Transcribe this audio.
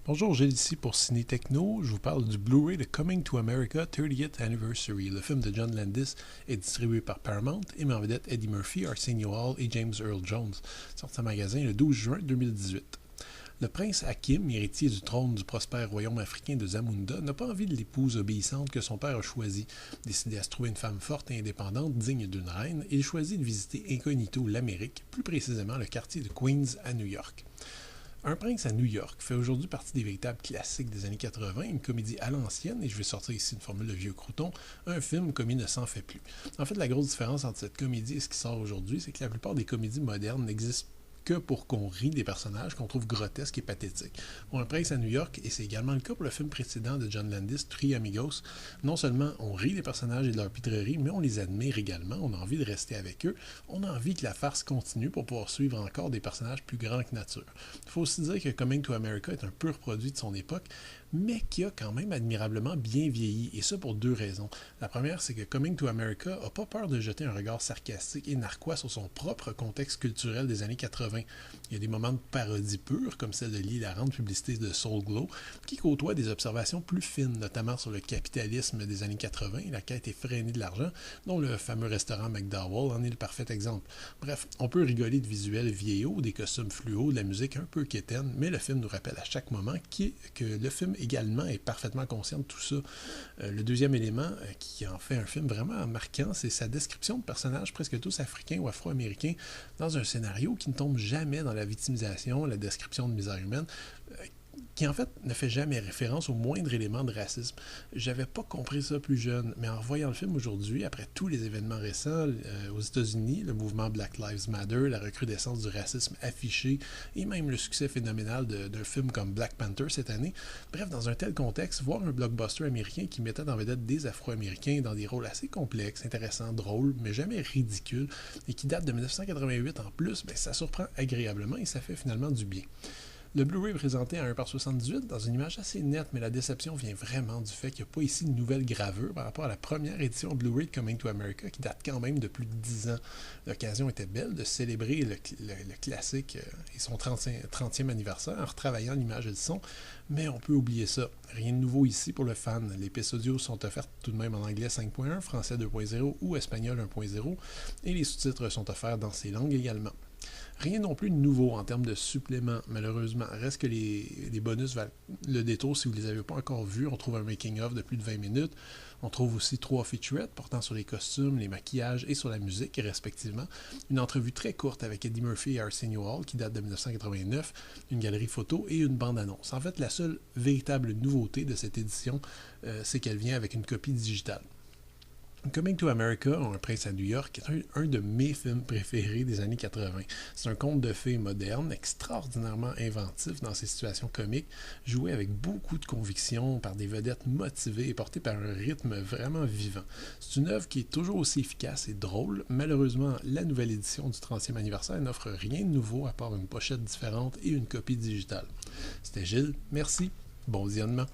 Bonjour, Gilles ici pour Ciné Techno. Je vous parle du Blu-ray de Coming to America 30th Anniversary. Le film de John Landis est distribué par Paramount et met en vedette Eddie Murphy, Arsenio Hall et James Earl Jones. Sorti en magasin le 12 juin 2018. Le prince Hakim, héritier du trône du prospère royaume africain de Zamunda, n'a pas envie de l'épouse obéissante que son père a choisie. Décidé à se trouver une femme forte et indépendante, digne d'une reine, il choisit de visiter incognito l'Amérique, plus précisément le quartier de Queens à New York. Un prince à New York fait aujourd'hui partie des véritables classiques des années 80, une comédie à l'ancienne, et je vais sortir ici une formule de vieux crouton, un film comme il ne s'en fait plus. En fait, la grosse différence entre cette comédie et ce qui sort aujourd'hui, c'est que la plupart des comédies modernes n'existent que pour qu'on rie des personnages qu'on trouve grotesques et pathétiques. Pour Un prince à New York, et c'est également le cas pour le film précédent de John Landis, Three Amigos, non seulement on rit des personnages et de leur pitrerie, mais on les admire également, on a envie de rester avec eux, on a envie que la farce continue pour pouvoir suivre encore des personnages plus grands que nature. Il faut aussi dire que Coming to America est un pur produit de son époque, mais qui a quand même admirablement bien vieilli, et ça pour deux raisons. La première, c'est que Coming to America n'a pas peur de jeter un regard sarcastique et narquois sur son propre contexte culturel des années 80. Il y a des moments de parodie pure, comme celle de l'hilarante publicité de Soul Glow, qui côtoie des observations plus fines, notamment sur le capitalisme des années 80 et la quête effrénée de l'argent, dont le fameux restaurant McDowell en est le parfait exemple. Bref, on peut rigoler de visuels vieillots, des costumes fluo, de la musique un peu quétaine, mais le film nous rappelle à chaque moment que le film également est parfaitement conscient de tout ça. Le deuxième élément qui en fait un film vraiment marquant, c'est sa description de personnages presque tous africains ou afro-américains dans un scénario qui ne tombe jamais dans la victimisation, la description de misère humaine, qui en fait ne fait jamais référence au moindre élément de racisme. J'avais pas compris ça plus jeune, mais en revoyant le film aujourd'hui, après tous les événements récents aux États-Unis, le mouvement Black Lives Matter, la recrudescence du racisme affiché et même le succès phénoménal d'un film comme Black Panther cette année, bref, dans un tel contexte, voir un blockbuster américain qui mettait en vedette des Afro-Américains dans des rôles assez complexes, intéressants, drôles, mais jamais ridicules, et qui date de 1988 en plus, ben, ça surprend agréablement et ça fait finalement du bien. Le Blu-ray est présenté à 1:78 dans une image assez nette, mais la déception vient vraiment du fait qu'il n'y a pas ici de nouvelle gravure par rapport à la première édition Blu-ray de Coming to America qui date quand même de plus de 10 ans. L'occasion était belle de célébrer le classique et son 30e anniversaire en retravaillant l'image et le son, mais on peut oublier ça. Rien de nouveau ici pour le fan. Les pistes audio sont offertes tout de même en anglais 5.1, français 2.0 ou espagnol 1.0 et les sous-titres sont offerts dans ces langues également. Rien non plus de nouveau en termes de suppléments, malheureusement. Reste que les bonus valent le détour si vous ne les avez pas encore vus. On trouve un making-of de plus de 20 minutes. On trouve aussi 3 featurettes portant sur les costumes, les maquillages et sur la musique, respectivement. Une entrevue très courte avec Eddie Murphy et Arsenio Hall qui date de 1989, une galerie photo et une bande-annonce. En fait, la seule véritable nouveauté de cette édition, c'est qu'elle vient avec une copie digitale. Coming to America, Un prince à New York, est un de mes films préférés des années 80. C'est un conte de fées moderne, extraordinairement inventif dans ses situations comiques, joué avec beaucoup de conviction par des vedettes motivées et porté par un rythme vraiment vivant. C'est une œuvre qui est toujours aussi efficace et drôle. Malheureusement, la nouvelle édition du 30e anniversaire n'offre rien de nouveau à part une pochette différente et une copie digitale. C'était Gilles, merci, bon visionnement.